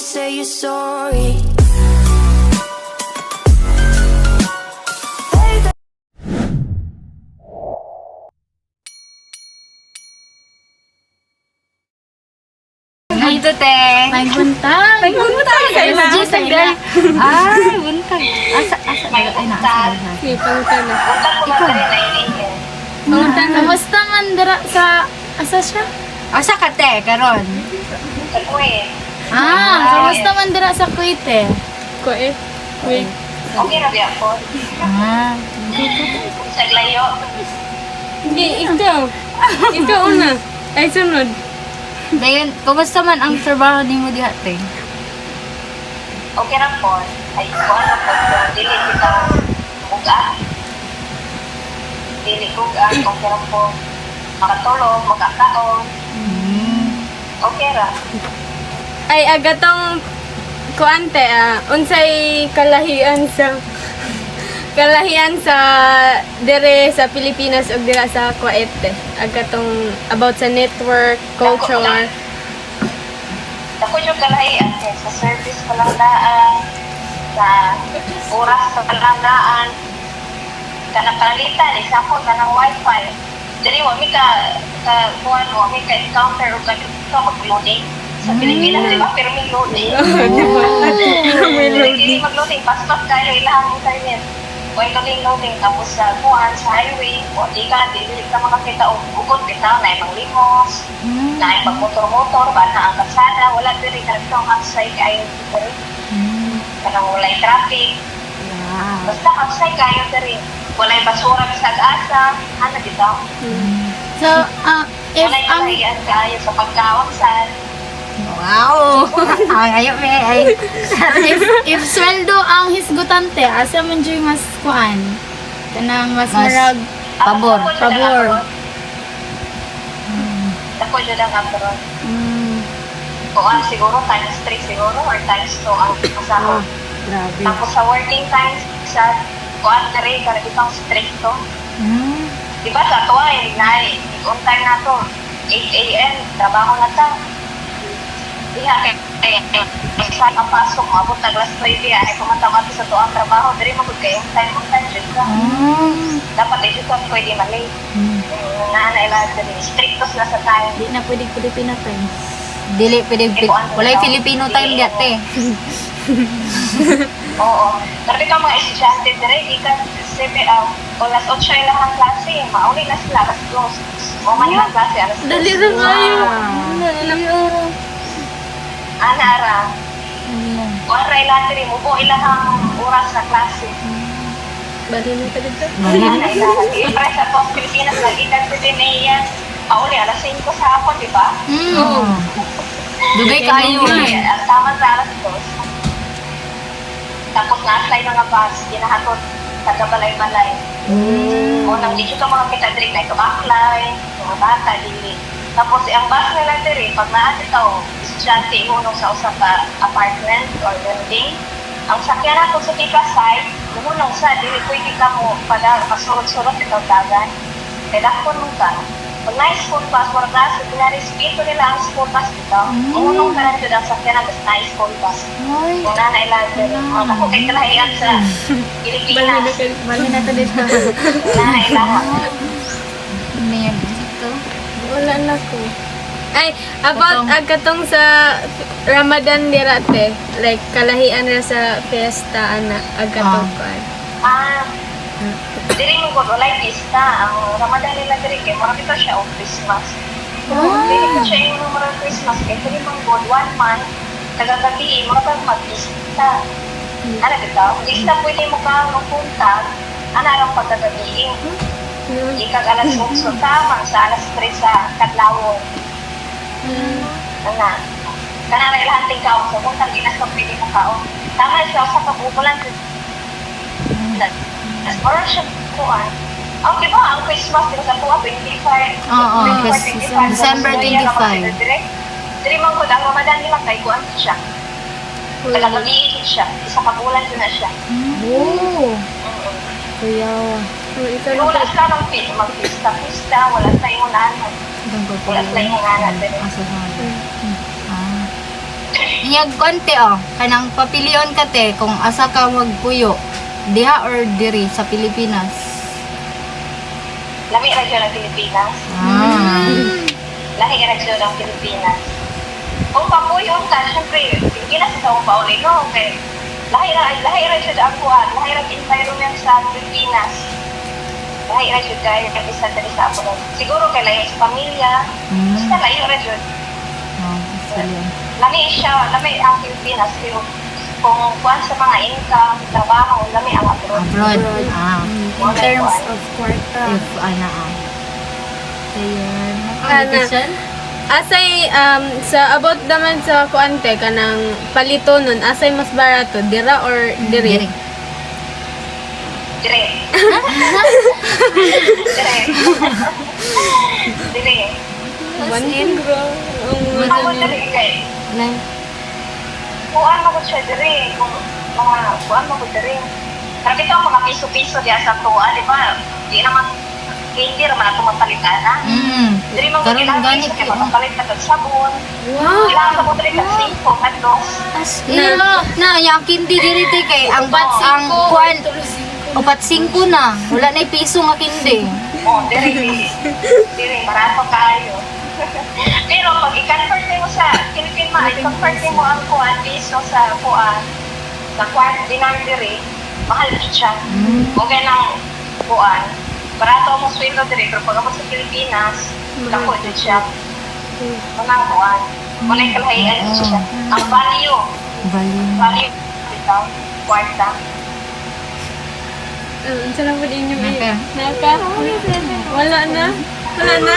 say you're sorry. Dito, te. May buntag. May buntag. Ay, Ay, buntag. Ay, buntag. Asa, May buntag. May pangutag na. Buntag ko man rin ay ninyo. Buntag. Kamusta man dira sa asa siya? Asa ka, te, karon. Sa kuwin. Kamusta man dira sa Kuwait eh? Kuwait? Kuwait. Okay na biya po. Ah. Sa layo. Hindi, ikaw. Ikaw una. Ay, sunod. Dayon, kumusta man ang trabaho ni mo diha, te? Okay na po. Ay, ko ano po. Dili kita buga. Dili buga. Okay na po. Makatulog, makakaon. Okay ra. Ay, agatong kuante unsay kalahian sa dire sa Pilipinas ug dira sa Kuwait agatong about sa network culture. Ako yung kalahian sa service palandaan, sa oras sa palandaan, kanang palitan, isa po kanang wifi. Dili wa mi ka encounter o ka mag-loading. Sa Pilipinas, di ba? Pero may loading. May Hindi mag-loading. Paspas kayo ilang internet. O ito din loading. Tapos sa buwan, sa highway, o di ka makakita o bukod kita, na ibang limos, na ibang motor-motor, ba na ang kalsada, wala din rin karagtong outside kayo dito. Kanang walay traffic. Basta outside kayo rin. Walay basura sa asa, ano dito? So, if Walay ang kalahian kayo sa pagkawasan. Wow! Ay, ay. if sweldo ang hisgutante, asa man dyoy mas kuan? Kanang mas Mas- marag Pabor. Ako dyan ang abroad. Kuan siguro times 3 siguro or times 2 ang pasahod. Grabe. Tapos sa working times, sa kuan na rin, karang itong stricto. Diba sa tuwa on time na to, 8 a.m., trabaho na ta. Diha sa kapasok, mabot na glass 3 diya, ay pumatama sa tuwang trabaho, diri mo kayo on time dyan ka. Dapat dito ka pwede malate. Naanailan diri, strictos na sa time. di na pwede Pilipino time. Dili, pwede, walay Filipino time diha, te. Oo. Pero ka mga estudyante dire, di ka alas 8 ilang klase, mauli na sila, alas 2. O man ilang klase, alas 2. Dali rin kayo. Anara. Wala ilang diri, mubo ilang oras sa klase. Bali na ka dito. Ana ilang. Ipre sa Post Pilipinas, lagi ka sa Dineya. Pauli, alas 5 sa hapon, di ba? Dugay kayo eh. Ang tama sa alas 2. Tapos na-apply na nga bus, ginahatod, taga-balay-balay. O nang dito ka mga kita-drink na ikabaklay, mga bata, dili. Tapos ang bus nila diri, pag naati tao, estudyante, ihunong sa usap ka apartment or building, ang sakyan nato sa tika side, ihunong sa, dili pwede ka mo pala masurot-surot ikaw dagan. Kaya dakon mo ka. Pag na-school bus, mga klase, pinarespeto nila ang school bus dito. Ihunong ka na dito ang sakyan na na-school bus. Kung nanailan, ako kay kalahian sa Pilipinas. Bali na ka dito. Nanailan. Ano yan? Ito? Wala na ko. Ay, about agatong sa Ramadan dirate, like kalahian ra sa fiesta ana agatong kuan. Diri mo ko walay pista. Ang Ramadan nila diri kay mura kita siya o Christmas. Diri ko siya yung mura Christmas kay diri mong god 1 month taga-gabi mo ka mag-pista. Ano kita? Hindi na pwede mo ka magpunta. Ano ang pagkagabi? Ikag alas 8 tama sa alas 3 sa Katlawon. Ana. Kana na ilang tingkaw sa kung tang ginas ka pwede mo kaon. Tama siya sa kabubulan. Oras siya kuan. Ang di ba ang Christmas din sa tuwa 25. Oo, December 25. Diri man ko ang Ramadan nila kay kuan siya. Taga-gabi siya. Isa ka bulan na siya. Kuyawa. Pero wala sila ng mag-pista-pista, wala tayong unahan. Wala tayong unahan. Asa sa Iyag konti kanang papilion ka te kung asa ka magpuyo. Diha or diri sa Pilipinas? Lami ra siya ng Pilipinas. Lahi ra siya ng Pilipinas. Kung papuyon ka, syempre, Pilipinas sa kung pauli, no? Okay. Lahi ra siya sa akuan. Lahi ra environment sa Pilipinas. Lahi ra siya kaya isa dali sa ako. Siguro kay lahi sa pamilya. Basta lahi ra siya. Lami ang Pilipinas. Pero kung kuan sa mga income, trabaho, lami ang abroad. Abroad. In terms of kwarta. If Ayan. Ana. Asay sa about naman sa kuante kanang palito nun, asay mas barato dira or diri? Dire. Dire. One bro. Ako dire kay. Kuan mo ko siya dire. Kung mga kuan mo ko dire. Kasi ito mga piso-piso diya sa tuwa, di ba? Di naman hindi naman ako mapalitan, ha? Diri mo Karon kailangan ganit kay mapalit ka ng sabon. Kailangan sa mo diri ka 5 at 2. Na yang kindi diri te kay ang kuan upat 5 na. Wala na piso nga kindi. Diri barato kayo. Pero pag i-convert mo sa Philippine i-convert mo ang kuan piso sa kuan sa kuan dinar diri, mahal siya. Okay nang kuan. Barato mo sweldo diri pero pag ako sa Pilipinas, dako din siya. Manang kuan. Wala kalahian siya. Ang value ito, kwarta. Sarap mo din yung Naka. Naka? Wala na. Wala na.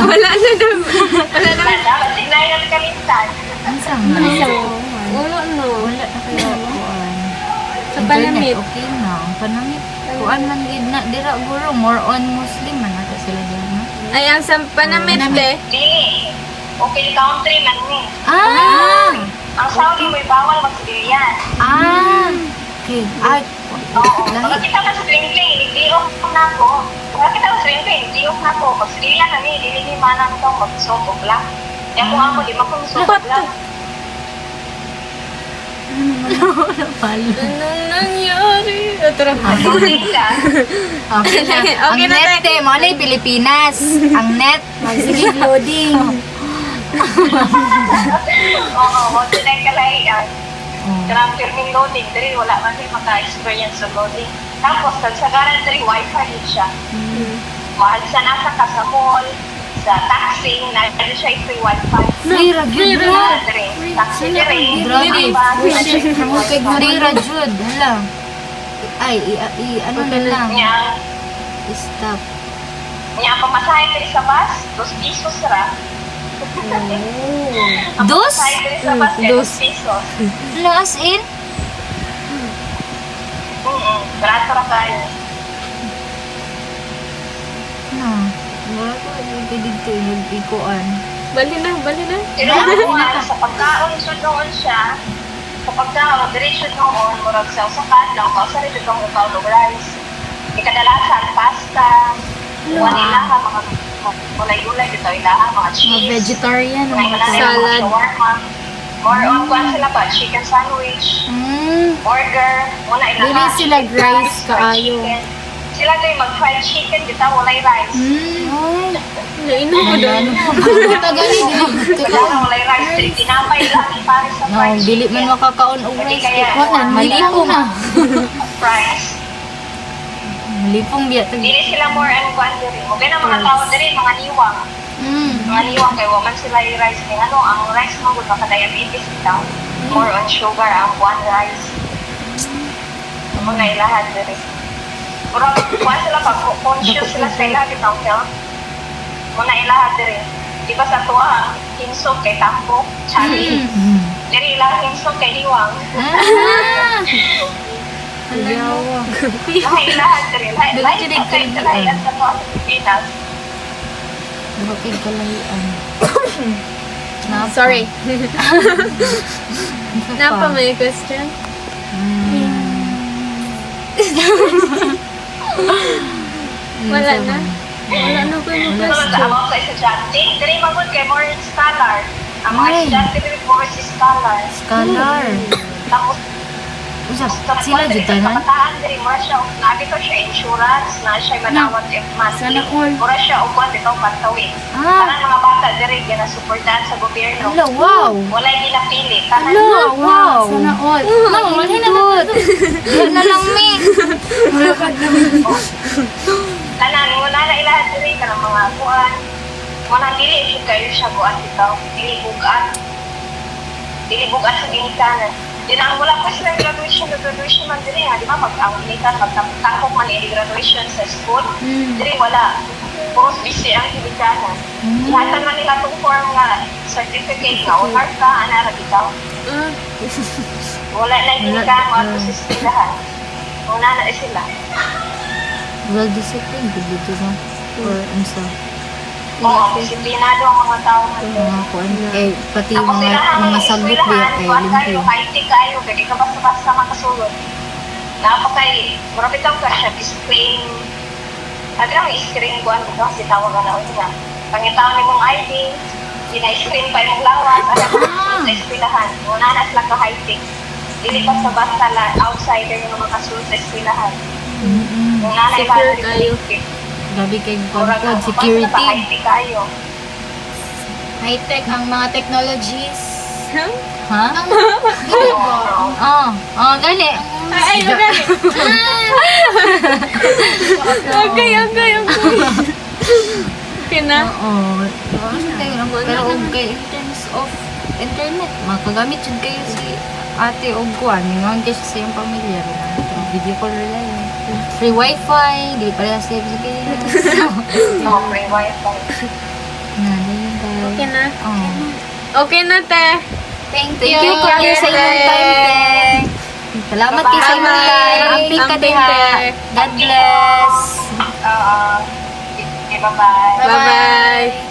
Wala na daw. Wala na. Dapat signayan kalintan. Wala na. Wala na kayo kuan. Sa panamit. Okay na. Ang panamit. Kuan man gid na dira guro more on Muslim man ata sila diha no. Ay, ang sa panamit te. Dili. Okay, country man ni. Ang Saudi may bawal mag-civilian. Okay. Oo. Pag kita ka sa swingling, hindi-off na ako. Pag kita ka sa swingling, hindi-off na ako. Pag civilian na ni, dili manang itong mag-sotog lang. Kaya kung ako, di mag-sotog lang. Anong nangyari? Tara. Mag-sotog ka. Okay na. Ang Okay na, net te. mo na Pilipinas. Ang net sige loading. Oo, huwag din ang kalahian. Karang firming loading, diri wala man din maka-experience sa loading. Tapos, kagsagaran diri, wifi din siya. Mahal sa nasa ka sa mall, sa taxi, na siya free wifi. Free ra gyud. Taxi diri. Grabe. Free ra jud. Hala. Ay, ano na lang. Stop. Nya pamasahe diri sa bus, 2 pesos ra. Dos? Pamasahe diri sa bus, 2 pesos. Plus in? Barato ra kayo. No. Wala ko dito yung ikuan. Bali na, bali na. Pero ang sa pagkaon sud noon siya. Sa pagkaon diri sud noon murag sa usakan lang pa sa rin itong ikaw rice. Ikadalasan pasta. Wala ha mga gulay-gulay dito ilaha mga cheese. Vegetarian Salad. More on kuan sila ba chicken sandwich, burger, wala ilaha. Dili sila chicken rice fries, kaayo. chicken. Sila kay mag-fried chicken bitaw walay rice. Nainom ko doon. Tagali Kaya walay rice, dili tinapay lang para sa No, fried dili chicken. man makakaon og Hindi rice. kaya, Kuan malipong na. Fries. Malipong diya tag. Dili sila more and kuan diri. Mo na mga tao diri mga niwang. Mga niwang kay wa man sila yung rice ni ano, ang rice mo gud maka-diabetes bitaw. More on sugar ang one rice. Mga ilahan diri. Pero kuan sila pag conscious sila sa ilahan bitaw health. Mga ilahan diri. Di ba sa tuwa, hinsog kay tampo, chari. Diri ilahan hinsog kay hiwang. Ayaw. Lahat ilahan diri. Lahat kay ilahan sa tuwa sa Pilipinas. Bakit kalahian? Sorry. Napa may question? Wala na. Wala na ko yung Ano question. about sa estudyante? Diri magud kay more scholar. Ang mga Ay. estudyante diri puro si scholar. Scholar. Tapos Usap, sila jud tanan. kabataan diri mura siya nabi to siya insurance na siya manawat monthly. Mura siya upuan dito pantawin. Ah. Tanan mga bata diri ginasuportahan sa gobyerno. Hello, wow. Wala ginapili. Tanan Hello, wow. Sana all. Nang malhin na good. Yan na lang mi. tanan wala na ilahat diri kanang mga kuan. Wala dili siya kayo siya buat dito. Dili bugat. Dili bugat sa ginikanan. Di na wala pa sila graduation man diri ha. Di ba pag-awag nita, pagtapok man yung graduation sa school. Diri wala. Puro busy ang ginikanan. Lahat man nila itong form nga certificate nga honor ka, anara bitaw. Wala na ginikanan mo ato sa eskwelahan. Wala na sila. Well disciplined gud dito no. Or unsa? Oo, disiplinado ang mga tao nga diri. Mga kuan eh pati yung Tapos sila mga sagot diya ay limpyo. kahit di kayo, kaya ka basta-basta makasulod. Napakay, marami tawag ka siya, disclaim. Ang screen ko, ano ito, kasi tawag ka na niya. Pangitaw ni mong ID, gina-screen pa yung lawas, alam mo, sa eskwelahan. Muna na sila ka-high-tech. Dili ka sa basta lang, outsider yung makasulod sa eskwelahan. Muna na Secure kayo. Gabi kay kuan security. High-tech kayo. High-tech ang mga technologies. Ha? Oo. Gani. Ay, okay. Okay. Okay na. Oo. Pero okay, in terms of internet, makagamit yun kayo si ate o kuan. Ngayon kasi sa iyong pamilya. Video call rin lang. Free wifi, di pareha sa iyo kayo. No, free wifi. Okay na. Oh. Okay na, te. Thank you kayo sa inyong time, te. Salamat kayo sa inyong time. Amping ka Amping, diha. te. God bless. Okay, bye-bye. Bye-bye.